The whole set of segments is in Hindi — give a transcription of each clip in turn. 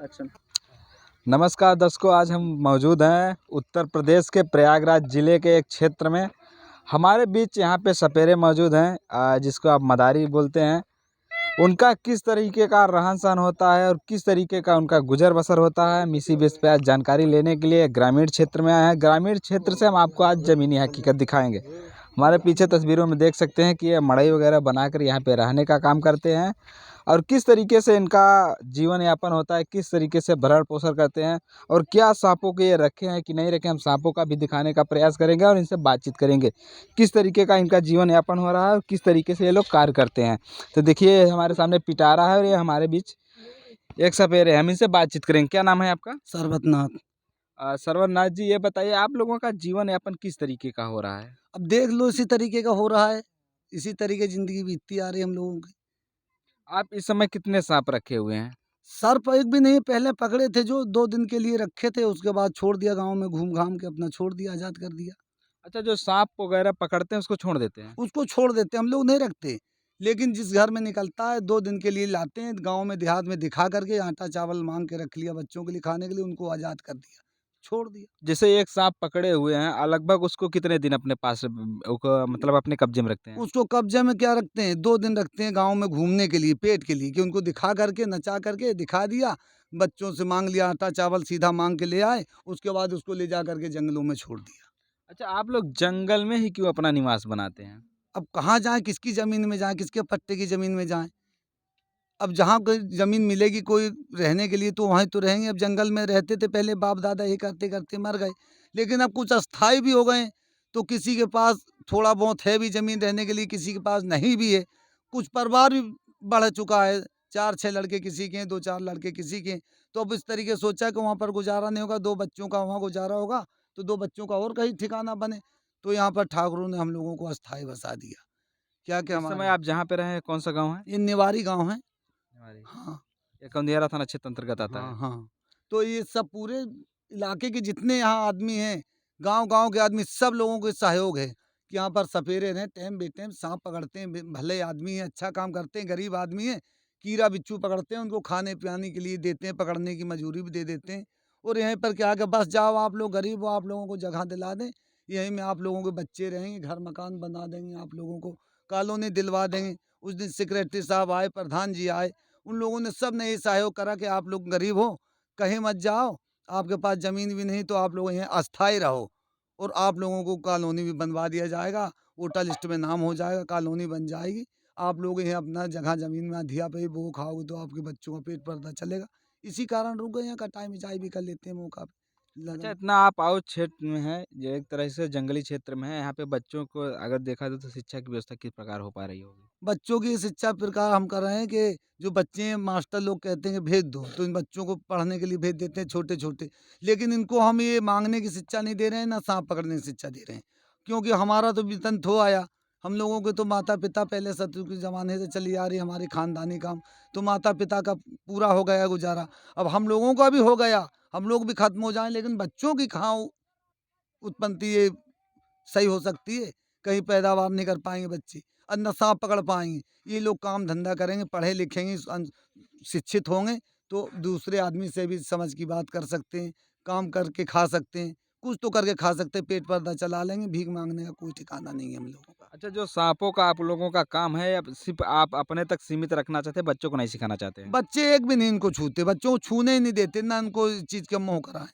अच्छा। नमस्कार दर्शकों, आज हम मौजूद हैं उत्तर प्रदेश के प्रयागराज ज़िले के एक क्षेत्र में। हमारे बीच यहाँ पे सपेरे मौजूद हैं, जिसको आप मदारी बोलते हैं। उनका किस तरीके का रहन सहन होता है और किस तरीके का उनका गुजर बसर होता है, हम इसी बेस पे आज जानकारी लेने के लिए ग्रामीण क्षेत्र में आए हैं। ग्रामीण क्षेत्र से हम आपको आज ज़मीनी हकीकत दिखाएंगे। हमारे पीछे तस्वीरों में देख सकते हैं कि ये मड़ई वगैरह बनाकर यहाँ पे रहने का काम करते हैं और किस तरीके से इनका जीवन यापन होता है, किस तरीके से भरण पोषण करते हैं और क्या सांपों के ये रखे हैं कि नहीं रखे, हम सांपों का भी दिखाने का प्रयास करेंगे और इनसे बातचीत करेंगे किस तरीके का इनका जीवन यापन हो रहा है और किस तरीके से ये लोग कार्य करते हैं। तो देखिए हमारे सामने पिटारा है और ये हमारे बीच एक सपेरे है, हम इनसे बातचीत करेंगे। क्या नाम है आपका? सरबतनाथ। सरवरनाथ जी, ये बताइए आप लोगों का जीवन यापन किस तरीके का हो रहा है? अब देख लो इसी तरीके का हो रहा है, इसी तरीके ज़िंदगी बीतती आ रही है हम लोगों की। आप इस समय कितने सांप रखे हुए हैं? सर्प एक भी नहीं, पहले पकड़े थे जो 2 दिन के लिए रखे थे, उसके बाद छोड़ दिया गाँव में घूम-घाम के अपना छोड़ दिया, आज़ाद कर दिया। अच्छा, जो सांप वगैरह पकड़ते हैं उसको छोड़ देते हैं? उसको छोड़ देते हैं, हम लोग नहीं रखते। लेकिन जिस घर में निकलता है 2 दिन के लिए लाते हैं, गाँव में देहात में दिखा कर के आटा-चावल माँग के रख लिया बच्चों के लिए खाने के लिए, उनको आज़ाद कर दिया, छोड़ दिया। जैसे एक सांप पकड़े हुए हैं, लगभग उसको कितने दिन अपने पास मतलब अपने कब्जे में रखते हैं? उसको कब्ज़े में क्या रखते हैं, 2 दिन रखते हैं गाँव में घूमने के लिए, पेट के लिए कि उनको दिखा करके, नचा करके दिखा दिया, बच्चों से माँग लिया आटा-चावल सीधा माँग के ले आए, उसके बाद उसको ले जा कर के जंगलों में छोड़ दिया। अच्छा, आप लोग जंगल में ही क्यों अपना निवास बनाते हैं? अब कहाँ जाएँ, किसकी ज़मीन में जाएँ, किसके पट्टे की ज़मीन में जाएँ? अब जहाँ कोई ज़मीन मिलेगी कोई रहने के लिए तो वहीं तो रहेंगे। अब जंगल में रहते थे पहले बाप-दादा, ये करते-करते मर गए। लेकिन अब कुछ अस्थायी भी हो गए, तो किसी के पास थोड़ा बहुत है भी ज़मीन रहने के लिए, किसी के पास नहीं भी है। कुछ परिवार भी बढ़ चुका है, 4-6 लड़के किसी के हैं, 2-4 लड़के किसी के हैं। तो अब इस तरीके सोचा कि वहाँ पर गुज़ारा नहीं होगा, 2 बच्चों का वहाँ गुज़ारा होगा, तो 2 बच्चों का और कहीं ठिकाना बने। तो यहाँ पर ठाकुरों ने हम लोगों को अस्थायी बसा दिया। क्या-क्या इस समय हमारे आप जहाँ पे रहे हैं कौन सा गाँव है? ये निवारी गाँव है। हमारी हाँ। ये कौंदियारा थाना क्षेत्र अंतर्गत आता हाँ, है। हाँ। तो ये सब पूरे इलाके के जितने यहाँ आदमी हैं, गाँव-गाँव के आदमी सब लोगों के सहयोग है कि यहाँ पर सपेरे रहें, टाइम बेटाइम साँप पकड़ते हैं, भले आदमी हैं, अच्छा काम करते हैं, गरीब आदमी हैं, कीड़ा-बिच्छू पकड़ते हैं, उनको खाने-पिलाने के लिए देते हैं, पकड़ने की मजूरी भी दे देते हैं। और यहीं पर क्या है कि बस जाओ आप लोग गरीब हो, आप लोगों को जगह दिला दें, यहीं में आप लोगों के बच्चे रहेंगे, घर-मकान बना देंगे आप लोगों को, कॉलोनी दिलवा देंगे। उस दिन सेक्रेटरी साहब आए, प्रधान जी आए, उन लोगों ने सब ने ये सहयोग करा कि आप लोग गरीब हो, कहीं मत जाओ, आपके पास ज़मीन भी नहीं तो आप लोग यहाँ अस्थायी रहो और आप लोगों को कॉलोनी भी बनवा दिया जाएगा, वोटर लिस्ट में नाम हो जाएगा, कॉलोनी बन जाएगी। आप लोग यहाँ अपना जगह ज़मीन में अधिया पे ही वो खाओगे तो आपके बच्चों का पेट भरता चलेगा। इसी कारण रुक गए, यहाँ कटाई-मिचाई भी कर लेते हैं मौका पे अच्छा, लगन। इतना आप आउट क्षेत्र में हैं, जो एक तरह से जंगली क्षेत्र में है, यहाँ पे बच्चों को अगर देखा जाए तो शिक्षा की व्यवस्था किस प्रकार हो पा रही होगी? बच्चों की शिक्षा प्रकार हम कर रहे हैं कि जो बच्चे हैं मास्टर लोग कहते हैं कि भेज दो, तो इन बच्चों को पढ़ने के लिए भेज देते हैं छोटे-छोटे। लेकिन इनको हम ये माँगने की शिक्षा नहीं दे रहे हैं, ना साँप पकड़ने की शिक्षा दे रहे हैं। क्योंकि हमारा तो वेतन थो आया, हम लोगों के तो माता-पिता पहले सतयुग के ज़माने से चली आ रही हमारी ख़ानदानी काम, तो माता-पिता का पूरा हो गया गुज़ारा। अब हम लोगों का भी हो गया, हम लोग भी ख़त्म हो जाएँ, लेकिन बच्चों की कहाँ उत्पत्ति ये सही हो सकती है, कहीं पैदावार नहीं कर पाएँगे बच्चे और ना साँप पकड़ पाएँगे। ये लोग काम धंधा करेंगे, पढ़े लिखेंगे, शिक्षित होंगे तो दूसरे आदमी से भी समझ की बात कर सकते हैं, काम करके खा सकते हैं, कुछ तो करके खा सकते हैं, पेट पर्दा चला लेंगे, भीख माँगने का कोई ठिकाना नहीं है हम लोगों का। अच्छा, जो सांपों का आप लोगों का काम है, अब सिर्फ़ आप अपने तक सीमित रखना चाहते हैं, बच्चों को नहीं सिखाना चाहते हैं? बच्चे एक भी नहीं इनको छूते, बच्चों को छूने ही नहीं देते, ना इनको इस चीज़ का मोह कराएँ।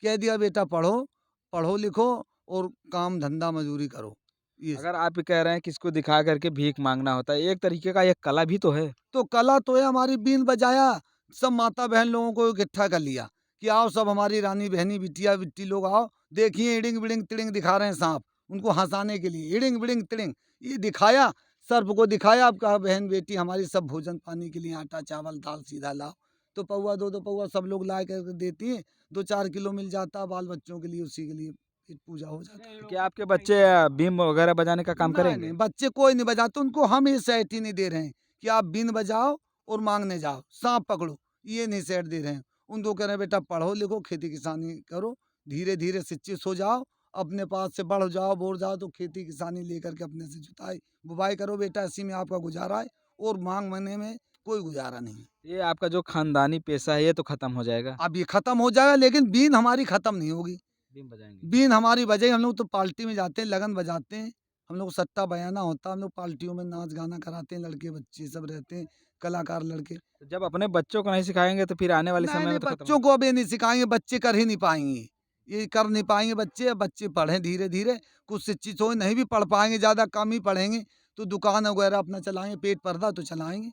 कह दिया बेटा पढ़ो, पढ़ो लिखो और काम धंधा मज़दूरी करो। ये अगर आप ये कह रहे हैं कि इसको दिखा कर के भीख माँगना होता है, एक तरीके का ये कला भी तो है। तो कला तो है हमारी बीन बजाया, सब माता बहन लोगों को इकट्ठा कर लिया कि आओ सब हमारी रानी बहनी बिटिया बिट्टी लोग आओ, देखिए इडिंग बिडिंग तिडिंग दिखा रहे हैं सांप, उनको हंसाने के लिए इडिंग बिडिंग तिडिंग ये दिखाया, सर्प को दिखाया। अब कहा बहन बेटी हमारी सब भोजन पानी के लिए आटा चावल दाल सीधा लाओ, तो पौवा 2-2 पौवा सब लोग ला करके देती हैं, 2-4 किलो मिल जाता बाल बच्चों के लिए, उसी के लिए पेट पूजा हो जाता है। तो क्या आपके बच्चे बीम वगैरह बजाने का काम नहीं, करेंगे? नहीं, बच्चे कोई नहीं बजाते, उनको हम ये सेट ही नहीं दे रहे हैं कि आप बीन बजाओ और माँगने जाओ, साँप पकड़ो, ये नहीं सेट दे रहे हैं। उनको कह रहे हैं बेटा पढ़ो लिखो, खेती किसानी करो, धीरे-धीरे शिक्षित हो जाओ, अपने पास से बढ़ जाओ, बोर जाओ तो खेती किसानी लेकर के अपने से जुताई, बुवाई करो बेटा, इसी में आपका गुज़ारा है और माँगने में कोई गुजारा नहीं। ये आपका जो खानदानी पेशा है ये तो खत्म हो जाएगा। अब ये खत्म हो जाएगा, लेकिन बीन हमारी खत्म नहीं होगी। बीन बजाएंगे। बीन हमारी बजेगी। हम लोग तो पार्टी में जाते हैं, लगन बजाते हैं, हम लोग को सट्टा बयाना होता है, हम लोग पार्टियों में नाच गाना कराते हैं, लड़के बच्चे सब रहते हैं, कलाकार लड़के। तो जब अपने बच्चों को नहीं सिखाएंगे तो फिर आने वाले नहीं समय नहीं, में तो खत्म बच्चों को अब ये नहीं सिखाएंगे, बच्चे कर ही नहीं पाएंगे। ये कर नहीं पाएंगे बच्चे। अब बच्चे पढ़ें धीरे धीरे, कुछ शिक्षित हो, नहीं भी पढ़ पाएंगे, ज़्यादा कम ही पढ़ेंगे तो दुकान वगैरह अपना चलाएंगे, पेट पर्दा तो चलाएंगे।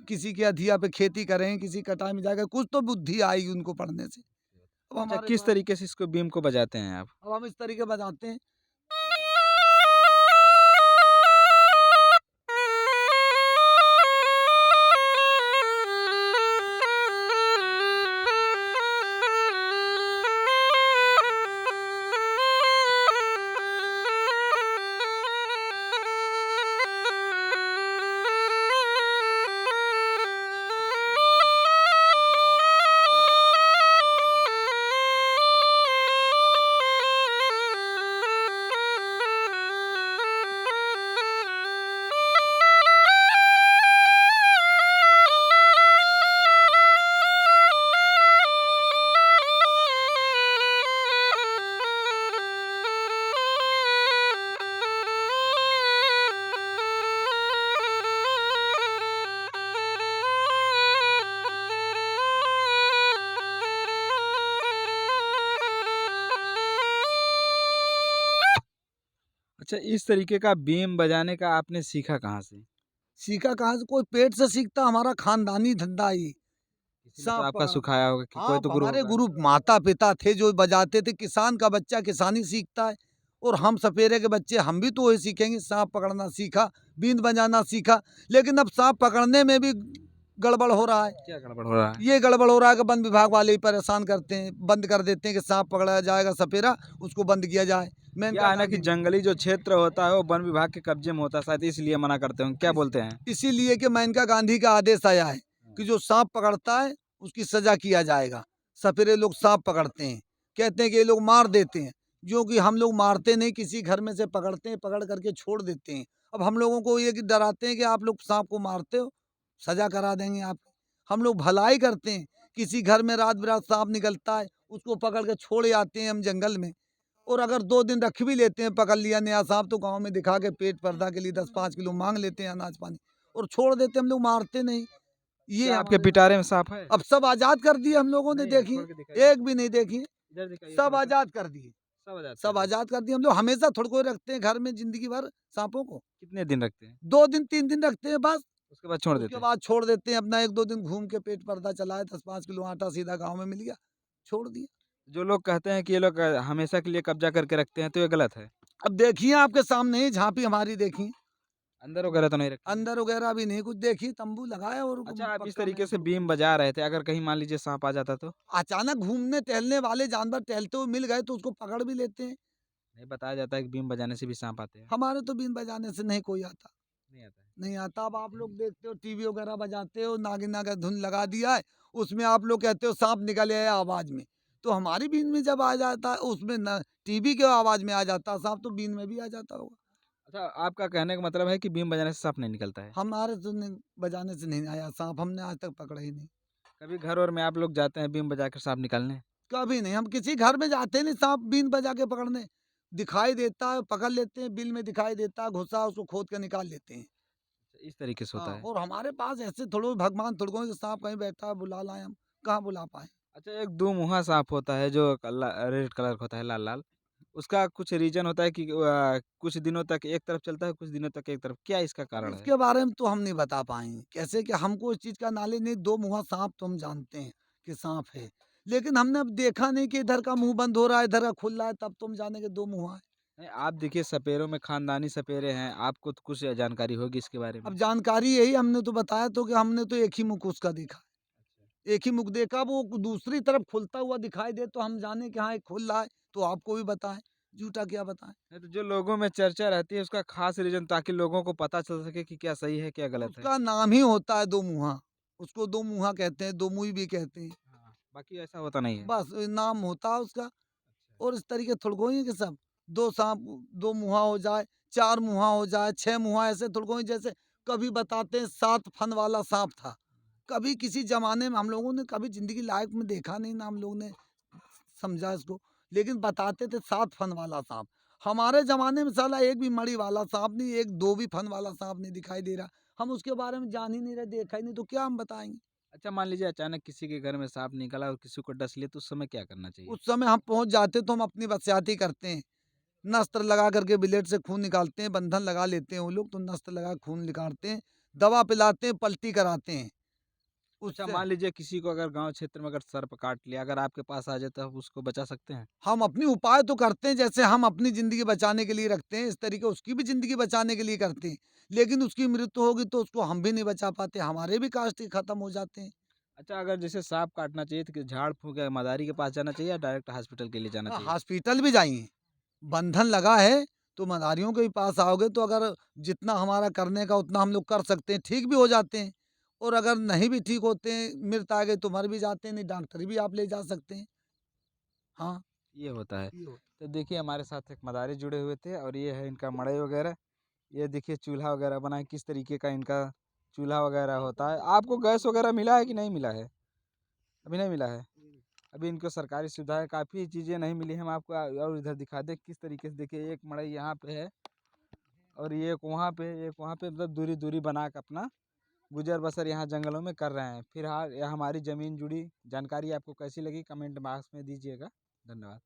किसी के अधिया पे खेती करेंगे, किसी कटाई में जाकर, कुछ तो बुद्धि आएगी उनको पढ़ने से। अब अच्छा, हमारे किस द्वारा तरीके से इसको बीम को बजाते हैं आप? अब हम इस तरीके बजाते हैं। अच्छा, इस तरीके का बीम बजाने का आपने सीखा कहाँ से? सीखा कहाँ से? कोई पेट से सीखता, हमारा खानदानी धंधा है ये। किसी ने तो सांप आपका पकड़ सिखाया होगा कि कोई हाँ, तो गुरु हमारे होगा। गुरु माता पिता थे जो बजाते थे। किसान का बच्चा किसानी सीखता है, और हम सपेरे के बच्चे हम भी तो वही सीखेंगे। सांप पकड़ना सीखा, बीन बजाना सीखा, लेकिन अब सांप पकड़ने में भी गड़बड़ हो रहा है। क्या गड़बड़ हो रहा है? ये गड़बड़ हो रहा है कि वन विभाग वाले ही परेशान करते हैं, बंद कर देते हैं कि सांप पकड़ा जाएगा सपेरा, उसको बंद किया जाए। क्या मेनका है ना कि गांधी जंगली जो क्षेत्र होता है वो वन विभाग के कब्जे में होता है, शायद इसलिए मना करते होंगे। क्या बोलते हैं? इसीलिए कि मेनका गांधी का आदेश आया है कि जो सांप पकड़ता है उसकी सजा किया जाएगा। सपेरे लोग सांप पकड़ते हैं, कहते हैं कि ये लोग मार देते हैं, जो कि हम लोग मारते नहीं, किसी घर में से पकड़ते हैं, पकड़ करके छोड़ देते हैं। अब हम लोगों को ये कि डराते हैं कि आप लोग सांप को मारते हो, सजा करा देंगे आप। हम लोग भलाई करते हैं। किसी घर में रात बिरात सांप निकलता है, उसको पकड़ के छोड़े आते हैं हम जंगल में, और अगर 2 दिन रख भी लेते हैं, पकड़ लिया नया सांप, तो गाँव में दिखा के पेट पर्दा के लिए 10-5 किलो माँग लेते हैं अनाज पानी, और छोड़ देते हैं। हम लोग मारते नहीं। ये क्या आपके हमारे पिटारे में सांप है? अब सब आज़ाद कर दिए हम लोगों ने, नहीं है, देखिए, खोल के दिखाइए। एक भी नहीं देखी, इधर दिखाइए सब थोड़ा सा। आज़ाद कर दिए। सब आजाद कर सब दिए। आज़ाद कर दिए। हम लोग हमेशा थोड़ी कोई रखते हैं घर में ज़िंदगी भर सांपों को। कितने दिन रखते हैं? 2 दिन 3 दिन रखते हैं बस, उसके बाद छोड़ देते उसके हैं? बाद छोड़ देते हैं। अपना 1-2 दिन घूम के पेट पर्दा चलाए, 10-5 किलो आटा सीधा गाँव में मिल गया, छोड़ दिया। जो लोग कहते हैं कि ये लोग हमेशा के लिए कब्जा करके रखते हैं तो ये गलत है। अब देखिए आपके सामने ही झाँपी हमारी देखी, अंदर वगैरह तो नहीं रखते हैं? अंदर वगैरह भी नहीं कुछ देखी, तंबू लगाया और अच्छा, आप इस पक्का तरीके मैन से छोड़ बीम बजा रहे थे, अगर कहीं मान लीजिए सांप आ जाता तो? अचानक घूमने टहलने वाले जानवर टहलते हुए मिल गए तो उसको पकड़ भी लेते हैं। नहीं, बताया जाता है कि बीम बजाने से भी सांप आते हैं। हमारे तो बीन बजाने से नहीं कोई आता, नहीं आता है। नहीं आता। अब आप लोग देखते हो टीवी वगैरह बजाते हो, नागिना का धुन लगा दिया है, उसमें आप लोग कहते हो सांप निकल आया आवाज में, तो हमारी बीन में जब आ जाता है उसमें न टीवी के आवाज में आ जाता सांप, तो बीन में भी आ जाता होगा। अच्छा, आपका कहने का मतलब है कि बीम बजाने से सांप नहीं निकलता है। हमारे तो बजाने से नहीं आया सांप, हमने आज तक पकड़ा ही नहीं। कभी घर और में आप लोग जाते हैं बीम बजा कर सांप निकालने? कभी नहीं, हम किसी घर में जाते नहीं सांप बीन बजा के पकड़ने। दिखाई देता है पकड़ लेते हैं, बिल में दिखाई देता है घुसा, उसको खोद के निकाल लेते हैं। इस तरीके से होता हाँ, है। और हमारे पास ऐसे थोड़ो भगवान थोड़को है कि सांप कहीं बैठा है बुला लाए, हम कहाँ बुला पाए। अच्छा, एक दो मुहा सांप होता है जो रेड कलर का होता है, लाल लाल। उसका कुछ रीजन होता है कि कुछ दिनों तक एक तरफ चलता है, कुछ दिनों तक एक तरफ। क्या इसका अब कारण है? इसके बारे में तो हम नहीं बता पाएंगे कैसे, कि हमको इस चीज का नॉलेज नहीं। दो मुहा सांप तो हम जानते हैं कि सांप है, लेकिन हमने अब देखा नहीं कि इधर का मुंह बंद हो रहा है इधर का खुल रहा है, तब तुम जाने के दो मुहा है। नहीं, आप देखिए सपेरों में खानदानी सपेरे हैं, आपको तो कुछ जानकारी होगी इसके बारे में। अब जानकारी यही हमने तो बताया, तो कि हमने तो एक ही मुख उसका देखा, एक ही मुख देखा, वो दूसरी तरफ खुलता हुआ दिखाई दे तो हम जाने कि हाँ ये खुल रहा है, तो आपको भी बताएं, झूठा क्या बताएं। नहीं, तो जो लोगों में चर्चा रहती है उसका खास रीजन, ताकि लोगों को पता चल सके कि क्या सही है क्या गलत है। उसका नाम ही होता है दो मुहा, उसको दो मुहा कहते हैं, दो मुई भी कहते हैं। हाँ, बाकी ऐसा होता नहीं है। बस नाम होता है उसका। अच्छा। और इस तरीके थोड़को ही है कि सब दो सांप, दो मुहा हो जाए, चार मुहा हो जाए, 6 मुहा, ऐसे थोड़को ही जैसे कभी बताते हैं 7 फन वाला सांप था। कभी किसी ज़माने में हम लोगों ने कभी ज़िंदगी लाइफ़ में देखा नहीं ना हम लोग ने समझा इसको, लेकिन बताते थे 7 फन वाला सांप। हमारे ज़माने में साला एक भी मणि वाला सांप नहीं, एक 2 भी फन वाला सांप नहीं दिखाई दे रहा। हम उसके बारे में जान ही नहीं रहे, देखा ही नहीं, तो क्या हम बताएँगे? अच्छा, मान लीजिए अचानक किसी के घर में सांप निकला और किसी को डस लिया तो उस समय क्या करना चाहिए? उस समय हम पहुँच जाते तो हम अपनी बसियाती करते हैं। नस्त्र लगा करके ब्लेड से खून निकालते हैं, बंधन लगा लेते हैं वो लोग, तो नस्त्र लगा खून निकालते हैं, दवा पिलाते हैं, पलटी कराते हैं। अच्छा, उससे मान लीजिए किसी को अगर गाँव क्षेत्र में अगर सर्प काट लिया, अगर आपके पास आ जाए तो आप उसको बचा सकते हैं? हम अपनी उपाय तो करते हैं, जैसे हम अपनी ज़िंदगी बचाने के लिए रखते हैं, इस तरीके उसकी भी ज़िंदगी बचाने के लिए करते हैं। लेकिन उसकी मृत्यु होगी तो उसको हम भी नहीं बचा पाते, हमारे भी कास्ट खत्म हो जाते हैं। अच्छा, अगर जैसे सांप काटना चाहिए तो झाड़-फूँक या मदारी के पास जाना चाहिए या डायरेक्ट हॉस्पिटल के लिए जाना हाँ, चाहिए? हॉस्पिटल भी जाइए, बंधन लगा है तो मदारियों के भी पास आओगे तो अगर जितना हमारा करने का उतना हम लोग कर सकते हैं, ठीक भी हो जाते हैं। और अगर नहीं भी ठीक होते हैं, मृत आ गए तो मर भी जाते हैं, नहीं डॉक्टर भी आप ले जा सकते हैं। हाँ, ये होता है। ये होता तो देखिए हमारे साथ एक मदारी जुड़े हुए थे और ये है इनका मड़ई वगैरह। ये देखिए चूल्हा वगैरह बना है, किस तरीके का इनका चूल्हा वगैरह होता है। आपको गैस वगैरह मिला है कि नहीं मिला है? अभी नहीं मिला है। अभी इनको सरकारी सुविधाएँ काफ़ी चीज़ें नहीं मिली हैं। हम आपको और इधर दिखा दें किस तरीके से। देखिए एक मड़ई यहाँ पे है और ये एक वहाँ पे, एक वहाँ पे, मतलब दूरी-दूरी बना के अपना गुज़र-बसर यहाँ जंगलों में कर रहे हैं। फिलहाल यह हमारी ज़मीन जुड़ी जानकारी आपको कैसी लगी कमेंट बॉक्स में दीजिएगा। धन्यवाद।